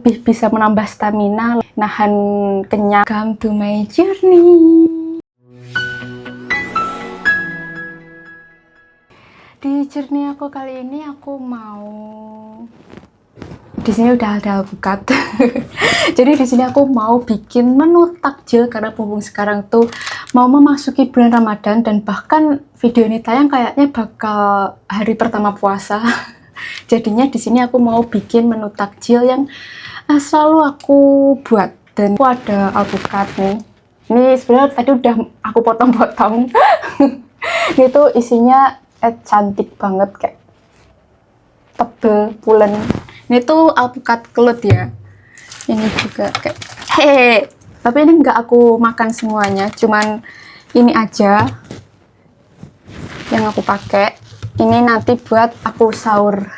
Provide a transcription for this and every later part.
lebih bisa menambah stamina, nahan kenyang. Come to my journey. Di journey aku kali ini aku mau, di sini udah ada alpukat. Jadi di sini aku mau bikin menu takjil karena mumpung sekarang tuh mau memasuki bulan Ramadan dan bahkan video ini tayang kayaknya bakal hari pertama puasa. Jadinya di sini aku mau bikin menu takjil yang selalu aku buat, dan aku ada alpukat nih. Ini sebenarnya tadi udah aku potong-potong. Ini tuh isinya cantik banget, kayak tebel, pulen. Ini tuh alpukat kelut ya. Ini juga kayak tapi ini nggak aku makan semuanya, cuman ini aja yang aku pakai. Ini nanti buat aku sahur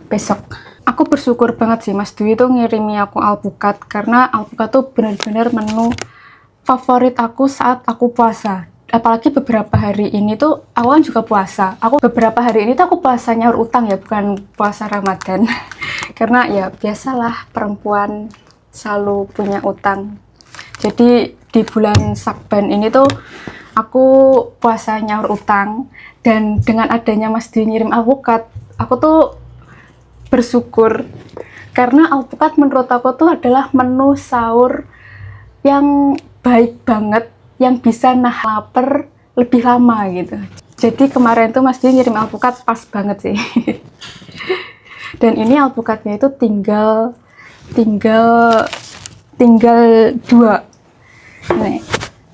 besok. Aku bersyukur banget sih Mas Dwi tuh ngirimi aku alpukat, karena alpukat tuh benar-benar menu favorit aku saat aku puasa. Apalagi beberapa hari ini tuh aku kan juga puasa. Beberapa hari ini tuh aku puasa nyaur utang ya, bukan puasa Ramadan. Karena ya biasalah, perempuan selalu punya utang. Jadi di bulan Syakban ini tuh aku puasa nyaur utang, dan dengan adanya Mas Dwi ngirim alpukat, aku tuh bersyukur. Karena alpukat menurut aku tuh adalah menu sahur yang baik banget, yang bisa nahan lapar lebih lama gitu. Jadi kemarin tuh Mas Dwi ngirim alpukat pas banget sih. Dan ini alpukatnya itu tinggal 2. Nih,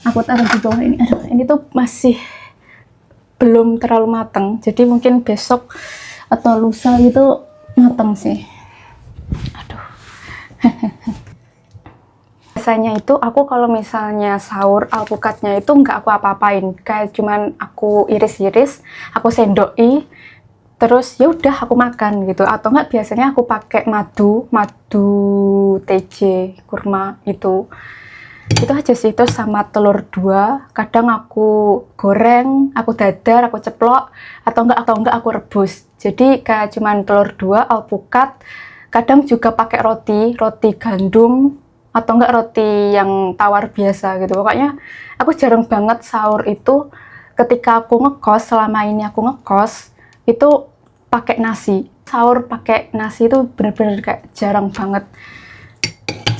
aku taruh di bawah ini. Aduh, ini tuh masih belum terlalu matang. Jadi mungkin besok atau lusa gitu matang sih. Aduh. Biasanya itu aku kalau misalnya sahur, alpukatnya itu nggak aku apa-apain, kayak cuman aku iris-iris, aku sendoi, terus ya udah aku makan gitu. Atau nggak biasanya aku pakai madu TJ kurma itu aja sih. Terus sama telur 2, kadang aku goreng, aku dadar, aku ceplok, atau enggak aku rebus. Jadi kayak cuman telur 2, alpukat, kadang juga pakai roti gandum, atau enggak roti yang tawar biasa gitu. Pokoknya aku jarang banget sahur itu ketika aku ngekos. Selama ini aku ngekos itu pakai nasi. Sahur pakai nasi itu bener-bener kayak jarang banget.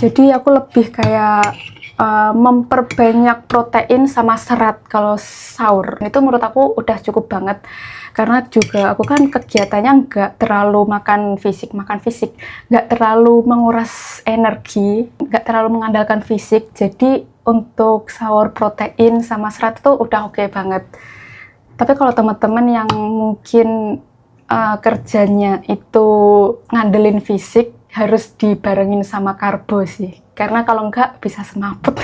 Jadi aku lebih kayak memperbanyak protein sama serat kalau sahur. Itu menurut aku udah cukup banget, karena juga aku kan kegiatannya nggak terlalu makan fisik, nggak terlalu menguras energi, nggak terlalu mengandalkan fisik. Jadi untuk sahur protein sama serat itu udah oke banget. Tapi kalau teman-teman yang mungkin kerjanya itu ngandelin fisik, harus dibarengin sama karbo sih, karena kalau enggak bisa semaput.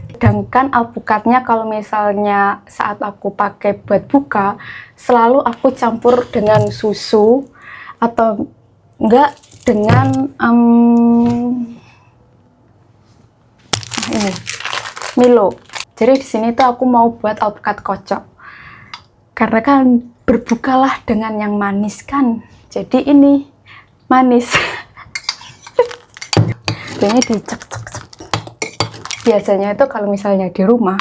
Sedangkan alpukatnya kalau misalnya saat aku pakai buat buka, selalu aku campur dengan susu atau enggak dengan ini Milo. Jadi di sini tuh aku mau buat alpukat kocok, karena kan berbukalah dengan yang manis kan. Jadi ini manis. Ini dicek. Biasanya itu kalau misalnya di rumah,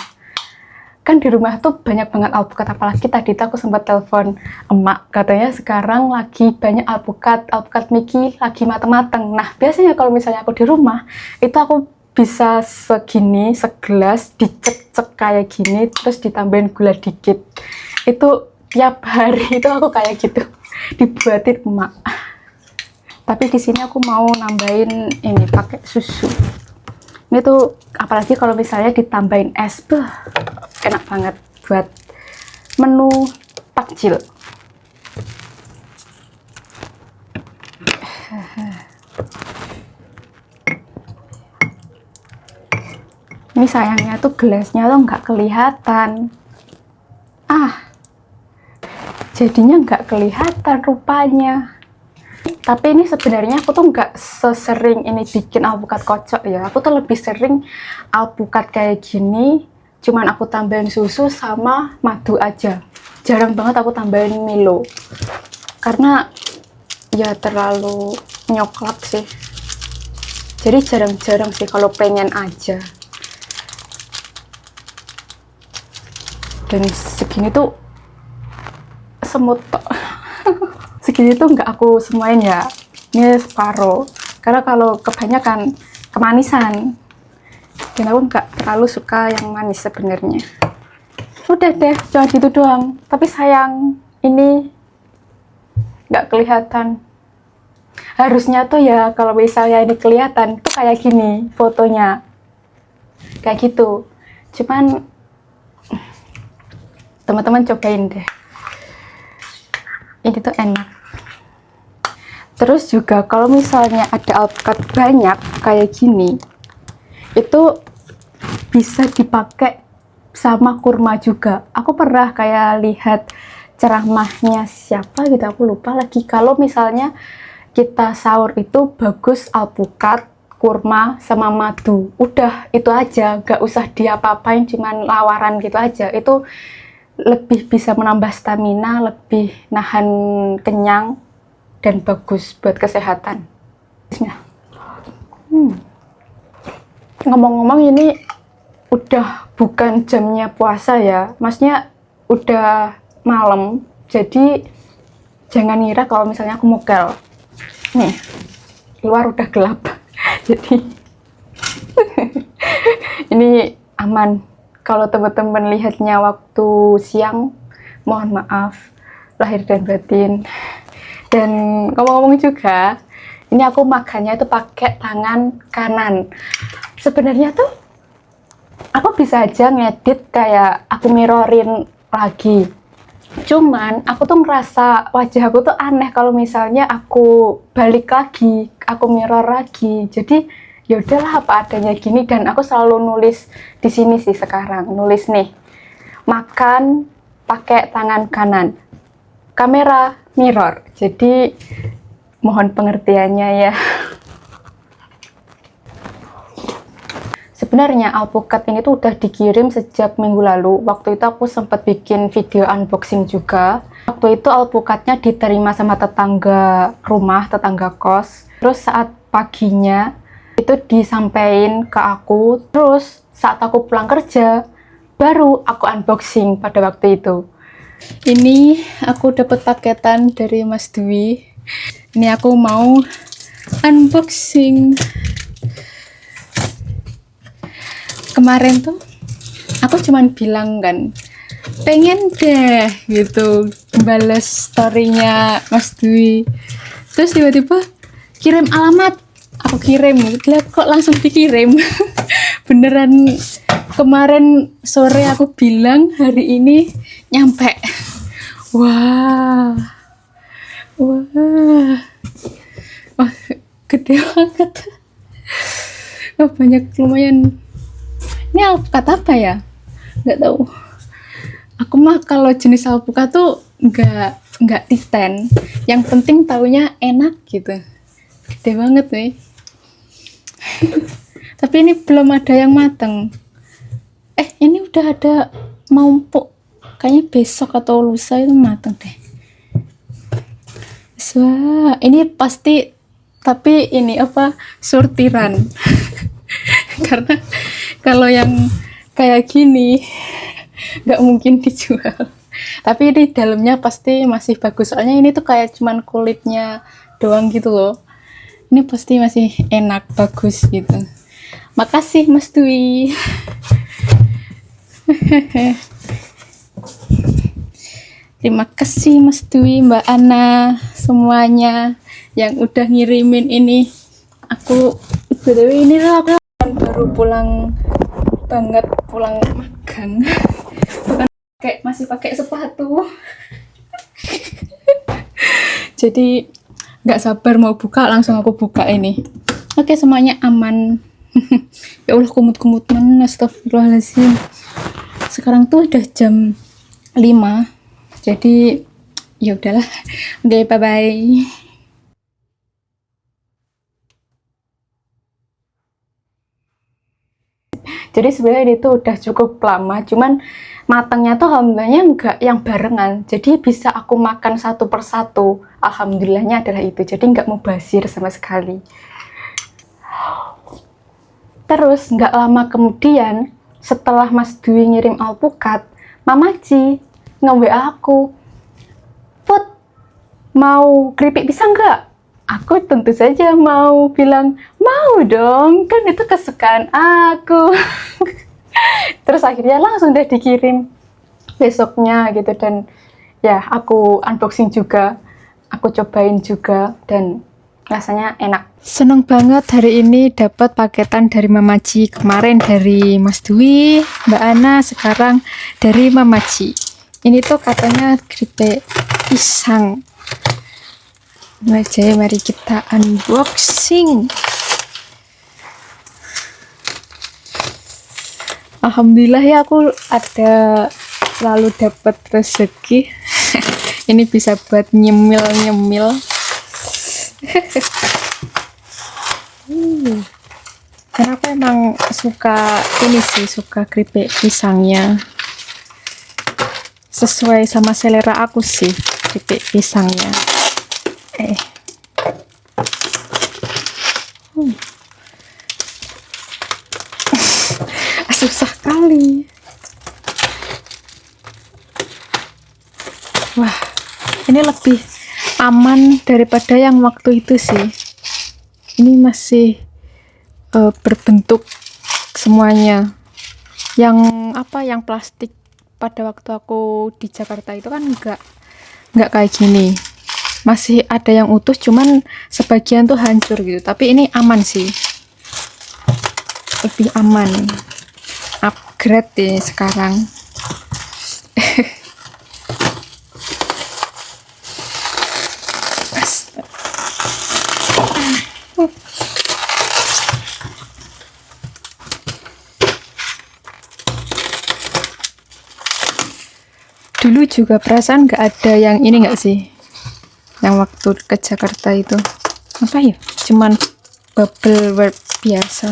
kan di rumah tuh banyak banget alpukat. Apalagi tadi tuh aku sempat telepon emak, katanya sekarang lagi banyak alpukat Mickey lagi mateng-mateng. Nah biasanya kalau misalnya aku di rumah, itu aku bisa segini, segelas, dicek-cek kayak gini, terus ditambahin gula dikit. Itu tiap hari itu aku kayak gitu, dibuatin emak. Tapi di sini aku mau nambahin ini pakai susu. Ini tuh apalagi kalau misalnya ditambahin es, enak banget buat menu takjil. Ini sayangnya tuh gelasnya tuh nggak kelihatan. Jadinya nggak kelihatan rupanya. Tapi ini sebenarnya aku tuh nggak sesering ini bikin alpukat kocok ya. Aku tuh lebih sering alpukat kayak gini, cuman aku tambahin susu sama madu aja. Jarang banget aku tambahin Milo. Karena ya terlalu nyoklat sih, jadi jarang-jarang sih kalau pengen aja. Dan segini tuh semut segini tuh nggak aku semuain ya, ini separuh, karena kalau kebanyakan kemanisan dan aku nggak terlalu suka yang manis sebenarnya. Udah deh, cuma gitu doang, tapi sayang ini nggak kelihatan. Harusnya tuh ya kalau misalnya ini kelihatan tuh kayak gini fotonya, kayak gitu. Cuman teman-teman cobain deh, ini tuh enak. Terus juga kalau misalnya ada alpukat banyak kayak gini, itu bisa dipakai sama kurma juga. Aku pernah kayak lihat ceramahnya siapa gitu, aku lupa lagi, kalau misalnya kita sahur itu bagus alpukat, kurma, sama madu. Udah itu aja, gak usah diapa-apain, cuman lawaran gitu aja. Itu lebih bisa menambah stamina, lebih nahan kenyang, dan bagus buat kesehatan. Bismillah. Ngomong-ngomong, ini udah bukan jamnya puasa ya, maksudnya udah malam, jadi jangan ngira kalau misalnya aku mokel. Nih, luar udah gelap jadi ini aman. Kalau teman-teman lihatnya waktu siang, mohon maaf lahir dan batin. Dan ngomong-ngomong juga, ini aku makannya itu pakai tangan kanan. Sebenarnya tuh aku bisa aja ngedit kayak aku mirrorin lagi, cuman aku tuh ngerasa wajah aku tuh aneh kalau misalnya aku balik lagi, aku mirror lagi. Jadi ya udahlah apa adanya gini, dan aku selalu nulis di sini sih sekarang, nulis nih, makan pakai tangan kanan, kamera mirror. Jadi mohon pengertiannya ya. Sebenarnya alpukat ini tuh udah dikirim sejak minggu lalu. Waktu itu aku sempat bikin video unboxing juga. Waktu itu alpukatnya diterima sama tetangga rumah, tetangga kos. Terus saat paginya itu disampaikan ke aku. Terus saat aku pulang kerja, baru aku unboxing pada waktu itu. Ini aku dapat paketan dari Mas Dwi. Ini aku mau unboxing. Kemarin tuh aku cuman bilang kan, pengen deh gitu balas storynya Mas Dwi. Terus tiba-tiba kirim alamat, aku kirim, kok langsung dikirim. Beneran kemarin sore aku bilang, hari ini nyampe. Wah, wah, wah, gede banget. Oh, banyak, lumayan. Ini alpukat apa ya? Nggak tahu. Aku mah kalau jenis alpukat tuh nggak titen. Yang penting taunya enak gitu. Gede banget nih. Tapi ini belum ada yang mateng. Ini udah ada, mau empuk. Kayaknya besok atau lusa itu mateng deh. Wah, ini pasti, tapi ini apa, sortiran. Karena kalau yang kayak gini nggak mungkin dijual. Tapi ini dalamnya pasti masih bagus, soalnya ini tuh kayak cuman kulitnya doang gitu loh. Ini pasti masih enak, bagus gitu. Makasih Mas Dwi. Terima kasih Mas Dwi, Mbak Ana, semuanya yang udah ngirimin ini. Aku btw ini aku baru pulang banget, pulang magang. Bukan masih pakai sepatu. Jadi nggak sabar mau buka, langsung aku buka ini. Oke, semuanya aman. Ya Allah, kumut-kumut mana, astagfirullahaladzim. Sekarang tuh udah jam 5, jadi ya udahlah. Oke, bye bye. Jadi sebenarnya ini tuh udah cukup lama, cuman matangnya tuh alhamdulillahnya nggak yang barengan. Jadi bisa aku makan satu persatu. Alhamdulillahnya adalah itu. Jadi nggak mubazir sama sekali. Terus nggak lama kemudian, setelah Mas Dwi ngirim alpukat, Mama Ci nge-WA aku, Put, mau keripik pisang nggak? Aku tentu saja mau bilang, mau dong, kan itu kesukaan aku. Terus akhirnya langsung deh dikirim besoknya gitu, dan ya aku unboxing juga, aku cobain juga, dan rasanya enak. Seneng banget hari ini dapat paketan dari Mama Ci. Kemarin dari Mas Dwi, Mbak Ana, sekarang dari Mama Ci. Ini tuh katanya keripik pisang. Mari kita unboxing. Alhamdulillah ya, aku ada selalu dapat rezeki. Ini bisa buat nyemil-nyemil. Karena aku emang suka ini sih, suka keripik pisangnya. Sesuai sama selera aku sih keripik pisangnya. Susah kali. Wah, ini lebih aman daripada yang waktu itu sih. Ini masih berbentuk semuanya. Yang yang plastik pada waktu aku di Jakarta itu kan nggak kayak gini. Masih ada yang utuh, cuman sebagian tuh hancur gitu. Tapi ini aman sih, lebih aman. Upgrade deh sekarang. Dulu juga perasaan nggak ada yang ini nggak sih, yang waktu ke Jakarta itu apa ya, cuman bubble wrap biasa.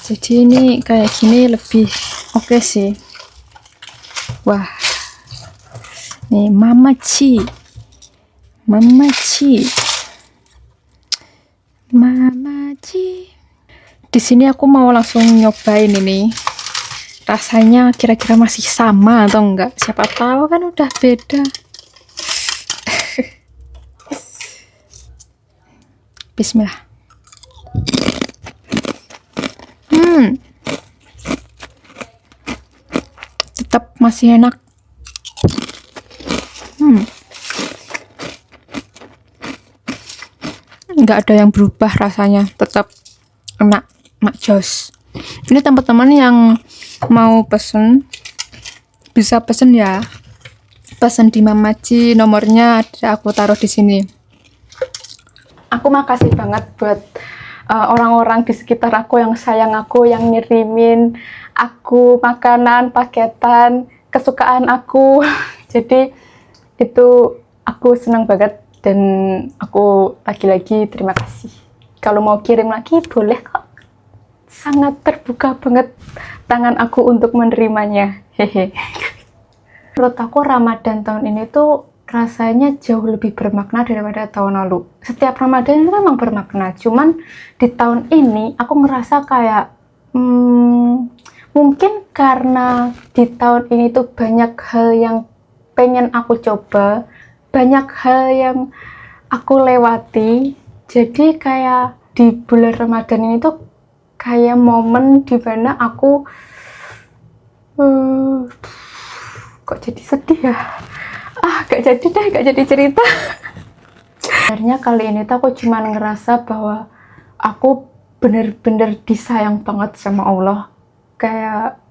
Jadi ini kayak gini lebih oke sih. Wah, nih Mama Ci, Mama Ci, Mama Ci. Di sini aku mau langsung nyobain ini. Rasanya kira-kira masih sama atau enggak? Siapa tahu kan udah beda. Bismillah. Tetap masih enak. Nggak ada yang berubah rasanya, tetap enak, makjos. Ini teman-teman yang mau pesen bisa pesen ya, pesen di Mama Ci, nomornya ada aku taruh di sini. Aku makasih banget buat orang-orang di sekitar aku yang sayang aku, yang ngirimin aku makanan, paketan kesukaan aku. Jadi itu aku senang banget, dan aku lagi-lagi terima kasih. Kalau mau kirim lagi boleh kok. Sangat terbuka banget tangan aku untuk menerimanya. Hehe. Menurut aku Ramadan tahun ini tuh rasanya jauh lebih bermakna daripada tahun lalu. Setiap Ramadan itu memang bermakna, cuman di tahun ini aku ngerasa kayak mungkin karena di tahun ini tuh banyak hal yang pengen aku coba, banyak hal yang aku lewati. Jadi kayak di bulan Ramadan ini tuh kayak momen dimana aku kok jadi sedih ya, gak jadi cerita. Sebenarnya kali ini tuh aku cuma ngerasa bahwa aku bener-bener disayang banget sama Allah. Kayak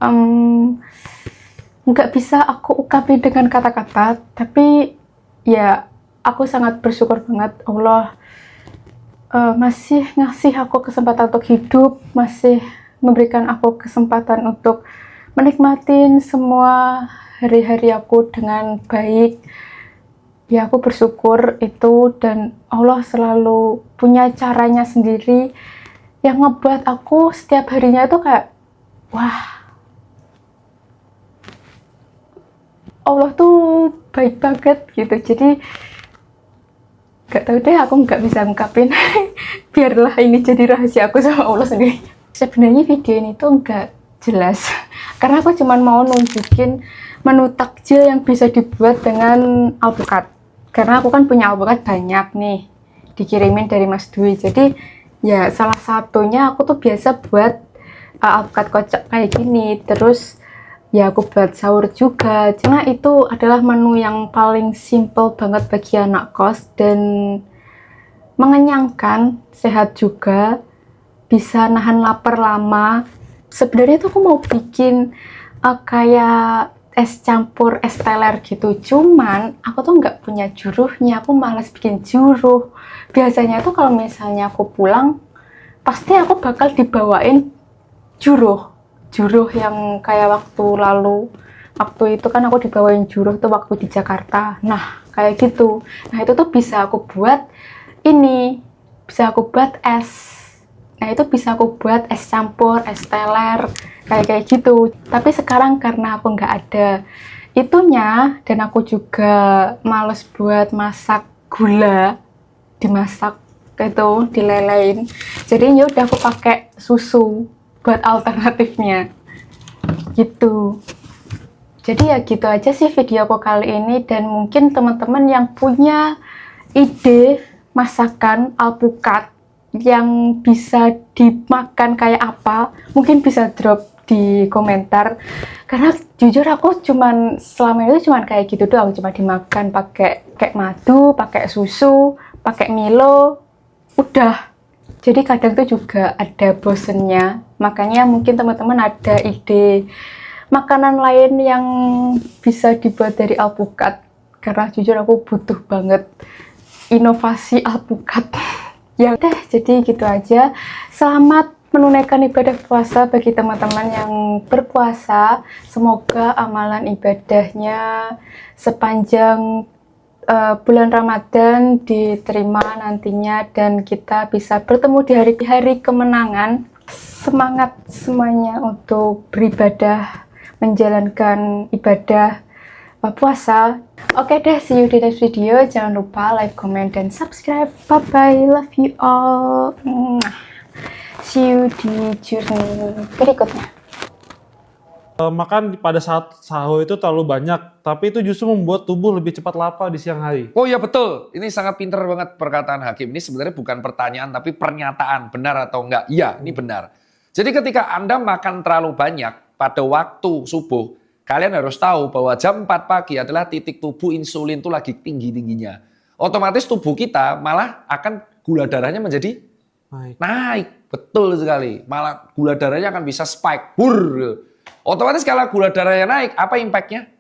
nggak bisa aku ungkapin dengan kata-kata, tapi ya aku sangat bersyukur banget Allah masih ngasih aku kesempatan untuk hidup, masih memberikan aku kesempatan untuk menikmatin semua hari-hari aku dengan baik. Ya aku bersyukur itu, dan Allah selalu punya caranya sendiri yang ngebuat aku setiap harinya itu kayak wah, Allah tuh baik banget gitu. Jadi gak tahu deh, aku nggak bisa ungkapin. Biarlah ini jadi rahasia aku sama Allah sendiri. Sebenarnya video ini tuh nggak jelas karena aku cuma mau nunjukin menu takjil yang bisa dibuat dengan alpukat. Karena aku kan punya alpukat banyak nih, dikirimin dari Mas Dwi. Jadi ya salah satunya aku tuh biasa buat alpukat kocok kayak gini. Terus ya aku buat sahur juga. Cuma itu adalah menu yang paling simple banget bagi anak kos dan mengenyangkan, sehat juga, bisa nahan lapar lama. Sebenarnya tuh aku mau bikin kayak es campur es teler gitu, cuman aku tuh nggak punya juruhnya, aku malas bikin juruh. Biasanya tuh kalau misalnya aku pulang pasti aku bakal dibawain juruh yang kayak waktu itu kan aku dibawain juruh tuh waktu di Jakarta. Nah kayak gitu, nah itu tuh bisa aku buat ini, bisa aku buat es. Nah itu bisa aku buat es campur, es teler, kayak gitu. Tapi sekarang karena aku nggak ada itunya dan aku juga males buat masak gula, dimasak itu dilelein. Jadi ya udah aku pakai susu buat alternatifnya. Gitu. Jadi ya gitu aja sih video aku kali ini, dan mungkin teman-teman yang punya ide masakan alpukat yang bisa dimakan kayak apa, mungkin bisa drop di komentar. Karena jujur aku selama itu cuman kayak gitu doang, cuma dimakan pakai kayak madu, pakai susu, pakai Milo, udah. Jadi kadang tuh juga ada bosennya. Makanya mungkin teman-teman ada ide makanan lain yang bisa dibuat dari alpukat, karena jujur aku butuh banget inovasi alpukat. Ya udah, jadi gitu aja. Selamat menunaikan ibadah puasa bagi teman-teman yang berpuasa. Semoga amalan ibadahnya sepanjang bulan Ramadan diterima nantinya, dan kita bisa bertemu di hari-hari kemenangan. Semangat semuanya untuk beribadah, menjalankan ibadah puasa. Oke deh, see you di next video. Jangan lupa like, comment, dan subscribe. Bye bye, love you all. See you di journey berikutnya. Makan pada saat sahur itu terlalu banyak, tapi itu justru membuat tubuh lebih cepat lapar di siang hari. Oh ya betul, ini sangat pinter banget perkataan Hakim. Ini sebenarnya bukan pertanyaan tapi pernyataan, benar atau enggak? Iya, ini benar. Jadi ketika Anda makan terlalu banyak pada waktu subuh, kalian harus tahu bahwa jam 4 pagi adalah titik tubuh insulin itu lagi tinggi-tingginya. Otomatis tubuh kita malah akan gula darahnya menjadi naik. Betul sekali. Malah gula darahnya akan bisa spike. Otomatis kalau gula darahnya naik, apa impact-nya?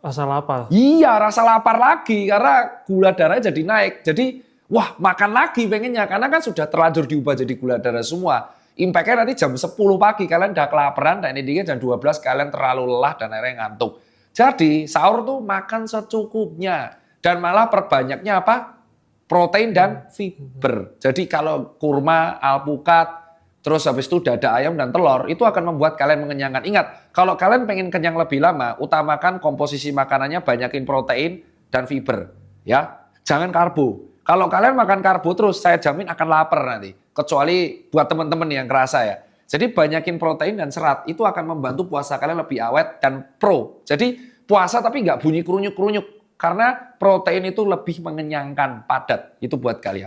Rasa lapar. Iya, rasa lapar lagi karena gula darahnya jadi naik. Jadi, wah makan lagi pengennya karena kan sudah terlanjur diubah jadi gula darah semua. Impact-nya nanti jam 10 pagi kalian udah kelaparan, dan ini jam 12 kalian terlalu lelah dan akhirnya ngantuk. Jadi sahur tuh makan secukupnya, dan malah perbanyaknya apa? Protein dan fiber. Jadi kalau kurma, alpukat, terus habis itu dada ayam dan telur, itu akan membuat kalian mengenyangkan. Ingat, kalau kalian pengen kenyang lebih lama, utamakan komposisi makanannya banyakin protein dan fiber. Ya, jangan karbo. Kalau kalian makan karbo terus, saya jamin akan lapar nanti. Kecuali buat teman-teman yang kerasa ya. Jadi banyakin protein dan serat, itu akan membantu puasa kalian lebih awet dan pro. Jadi puasa tapi nggak bunyi kerunyuk-kerunyuk. Karena protein itu lebih mengenyangkan, padat. Itu buat kalian.